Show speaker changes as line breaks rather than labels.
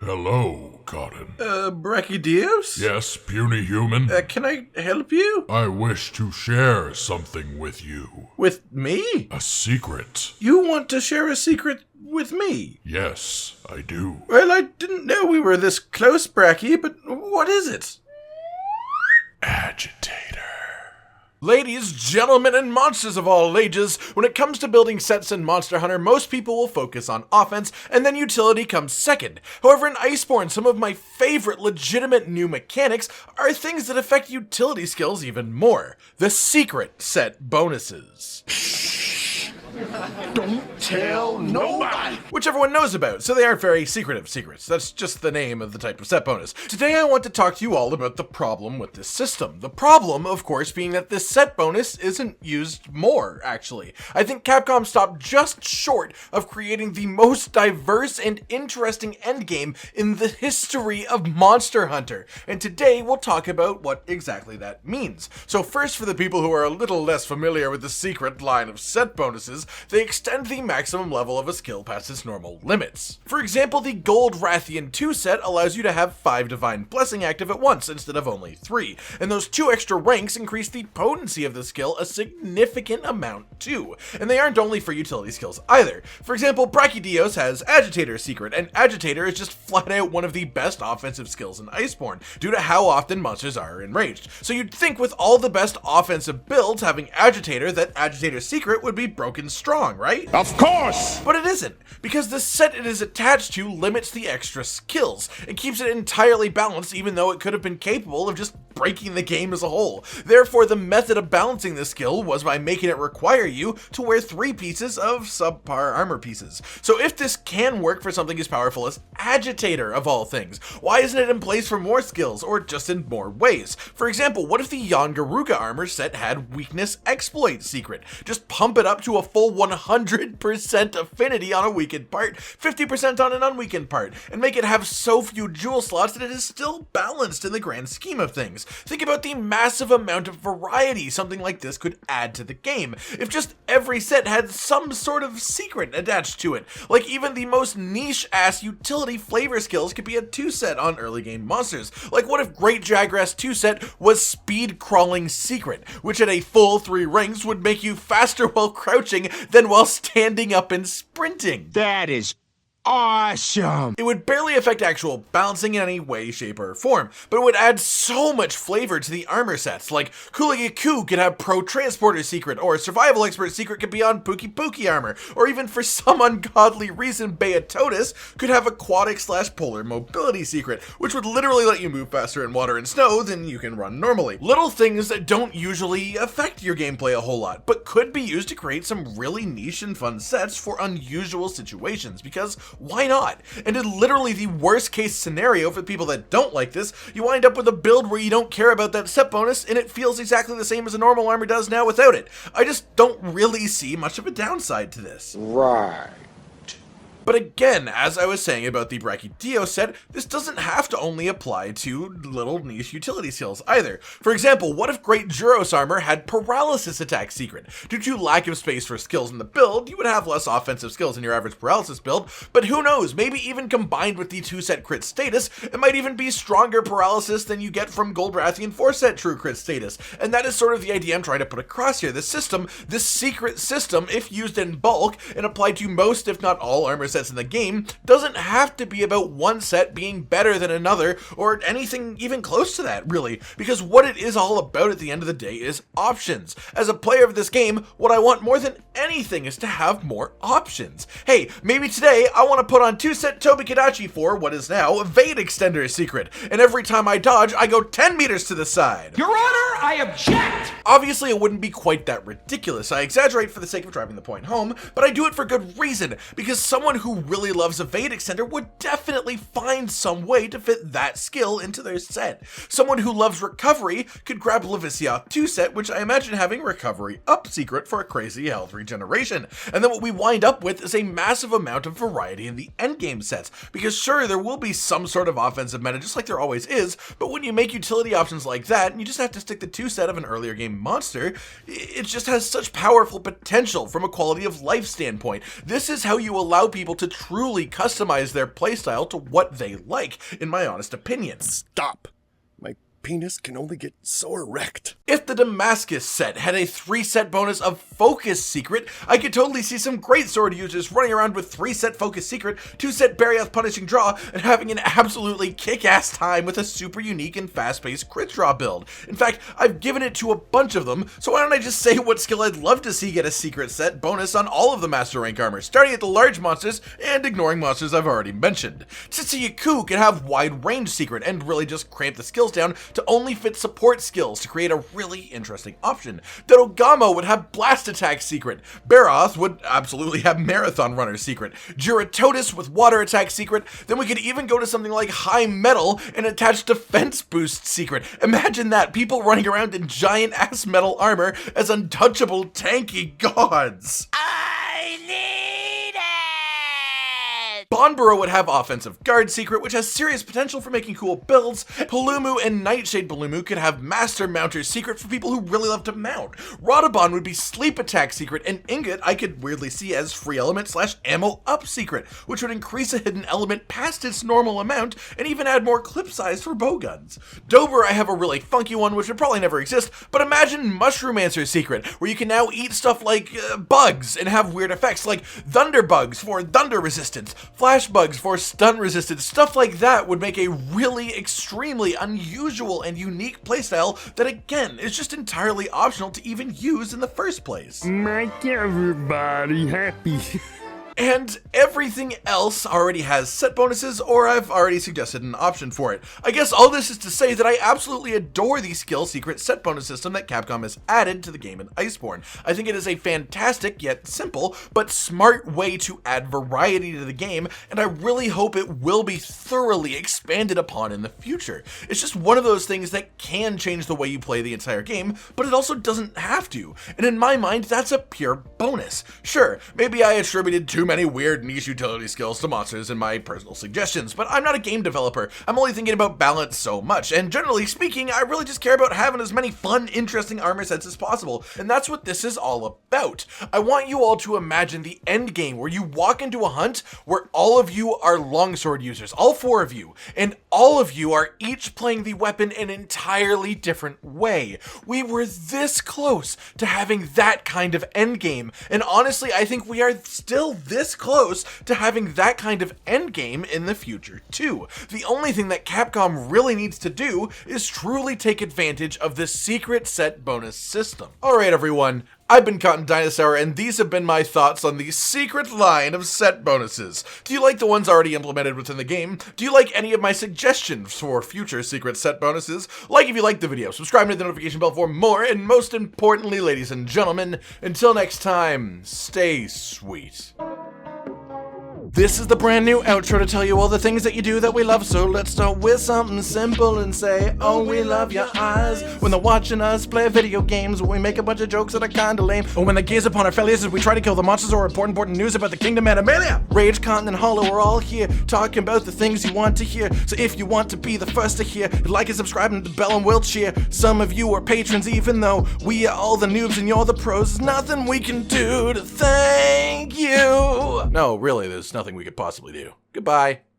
Hello, Cotton.
Brachydios?
Yes, puny human?
Can I help you?
I wish to share something with you.
With me?
A secret.
You want to share a secret with me?
Yes, I do.
Well, I didn't know we were this close, Bracky, but what is it?
Agitator.
Ladies, gentlemen, and monsters of all ages, when it comes to building sets in Monster Hunter, most people will focus on offense, and then utility comes second. However, in Iceborne, some of my favorite legitimate new mechanics are things that affect utility skills even more. The secret set bonuses.
Don't tell nobody!
Which everyone knows about, so they aren't very secretive secrets. That's just the name of the type of set bonus. Today I want to talk to you all about the problem with this system. The problem, of course, being that this set bonus isn't used more, actually. I think Capcom stopped just short of creating the most diverse and interesting endgame in the history of Monster Hunter. And today we'll talk about what exactly that means. So first, for the people who are a little less familiar with the secret line of set bonuses, they extend the maximum level of a skill past its normal limits. For example, the Gold Rathian 2 set allows you to have 5 Divine Blessing active at once instead of only 3, and those 2 extra ranks increase the potency of the skill a significant amount too. And they aren't only for utility skills either. For example, Brachydios has Agitator Secret, and Agitator is just flat out one of the best offensive skills in Iceborne, due to how often monsters are enraged. So you'd think with all the best offensive builds having Agitator that Agitator Secret would be broken strong, right?
Of course!
But it isn't, because the set it is attached to limits the extra skills. It keeps it entirely balanced even though it could have been capable of just breaking the game as a whole. Therefore, the method of balancing this skill was by making it require you to wear 3 pieces of subpar armor pieces. So if this can work for something as powerful as Agitator of all things, why isn't it in place for more skills, or just in more ways? For example, what if the Yangaruka armor set had Weakness Exploit Secret? Just pump it up to a full 100% affinity on a weakened part, 50% on an unweakened part, and make it have so few jewel slots that it is still balanced in the grand scheme of things. Think about the massive amount of variety something like this could add to the game, if just every set had some sort of secret attached to it. Like even the most niche-ass utility flavor skills could be a 2 set on early game monsters. Like what if Great Jagras 2 set was Speed Crawling Secret, which at a full 3 ranks would make you faster while crouching than while standing up and sprinting.
That is awesome!
It would barely affect actual balancing in any way, shape, or form, but it would add so much flavor to the armor sets. Like Kuligaku could have Pro Transporter Secret, or Survival Expert Secret could be on Pookie Pookie armor, or even for some ungodly reason Beatotus could have Aquatic/Polar Mobility Secret, which would literally let you move faster in water and snow than you can run normally. Little things that don't usually affect your gameplay a whole lot, but could be used to create some really niche and fun sets for unusual situations, because why not? And in literally the worst case scenario for people that don't like this, you wind up with a build where you don't care about that set bonus and it feels exactly the same as a normal armor does now without it. I just don't really see much of a downside to this.
Right.
But again, as I was saying about the Brachydios set, this doesn't have to only apply to little niche utility skills either. For example, what if Great Juros armor had Paralysis Attack Secret? Due to lack of space for skills in the build, you would have less offensive skills in your average Paralysis build, but who knows, maybe even combined with the 2 set crit status, it might even be stronger Paralysis than you get from Gold Rathian 4 set true crit status. And that is sort of the idea I'm trying to put across here. This system, this secret system, if used in bulk and applied to most if not all armor sets in the game, doesn't have to be about one set being better than another or anything even close to that, really, because what it is all about at the end of the day is options. As a player of this game, what I want more than anything is to have more options. Hey, maybe today I want to put on 2 set Tobikadachi for what is now Evade Extender Secret, and every time I dodge, I go 10 meters to the side.
Your Honor, I object!
Obviously, it wouldn't be quite that ridiculous. I exaggerate for the sake of driving the point home, but I do it for good reason, because someone who really loves Evade Extender would definitely find some way to fit that skill into their set. Someone who loves Recovery could grab Levicia 2 set, which I imagine having Recovery Up Secret for a crazy health regeneration. And then what we wind up with is a massive amount of variety in the endgame sets, because sure, there will be some sort of offensive meta, just like there always is, but when you make utility options like that, and you just have to stick the 2 set of an earlier game monster, it just has such powerful potential from a quality of life standpoint. This is how you allow people to truly customize their playstyle to what they like, in my honest opinion.
Stop. My penis can only get so erect.
If the Damascus set had a 3-set bonus of Focus Secret, I could totally see some great sword users running around with 3-set Focus Secret, 2-set Barioth Punishing Draw, and having an absolutely kick-ass time with a super unique and fast-paced crit draw build. In fact, I've given it to a bunch of them, so why don't I just say what skill I'd love to see get a secret set bonus on all of the Master Rank armor, starting at the large monsters and ignoring monsters I've already mentioned. Tsutsiyaku could have Wide Range Secret and really just cramp the skills down to only fit support skills to create a really interesting option. Dorogamo would have Blast Attack Secret. Barioth would absolutely have Marathon Runner Secret. Juratotis with Water Attack Secret. Then we could even go to something like High Metal and attach Defense Boost Secret. Imagine that, people running around in giant ass metal armor as untouchable tanky gods.
I need it!
Bonboro would have Offensive Guard Secret, which has serious potential for making cool builds. Palumu and Nightshade Palumu could have Master Mounter Secret for people who really love to mount. Rodobon would be Sleep Attack Secret, and Ingot I could weirdly see as Free Element / Ammo Up Secret, which would increase a hidden element past its normal amount and even add more clip size for bowguns. Dober I have a really funky one which would probably never exist, but imagine Mushroomancer Secret, where you can now eat stuff like bugs and have weird effects like Thunder Bugs for thunder resistance, Flash Bugs for stun resistance. Stuff like that would make a really extremely unusual and unique playstyle that again is just entirely optional to even use in the first place.
Make everybody happy.
And everything else already has set bonuses, or I've already suggested an option for it. I guess all this is to say that I absolutely adore the skill secret set bonus system that Capcom has added to the game in Iceborne. I think it is a fantastic yet simple but smart way to add variety to the game, and I really hope it will be thoroughly expanded upon in the future. It's just one of those things that can change the way you play the entire game, but it also doesn't have to. And in my mind, that's a pure bonus. Sure, maybe I attributed too many weird niche utility skills to monsters in my personal suggestions, but I'm not a game developer. I'm only thinking about balance so much, and generally speaking, I really just care about having as many fun, interesting armor sets as possible, and that's what this is all about. I want you all to imagine the end game where you walk into a hunt where all of you are longsword users, all 4 of you, and all of you are each playing the weapon an entirely different way. We were this close to having that kind of end game, and honestly, I think we are still this close to having that kind of end game in the future too. The only thing that Capcom really needs to do is truly take advantage of the secret set bonus system. Alright everyone, I've been Cotton Dinosaur, and these have been my thoughts on the secret line of set bonuses. Do you like the ones already implemented within the game? Do you like any of my suggestions for future secret set bonuses? Like if you liked the video, subscribe to the notification bell for more, and most importantly, ladies and gentlemen, until next time, stay sweet. This is the brand new outro to tell you all the things that you do that we love, so let's start with something simple and say, oh, we love your eyes. When they're watching us play video games, we make a bunch of jokes that are kinda lame. Or when they gaze upon our failures as we try to kill the monsters or important news about the Kingdom Animalia. Rage, Content, and Hollow are all here, talking about the things you want to hear. So if you want to be the first to hear, like and subscribe and the bell and we'll cheer. Some of you are patrons even though we are all the noobs and you're the pros. There's nothing we can do to thank you. No, really, there's nothing we could possibly do. Goodbye.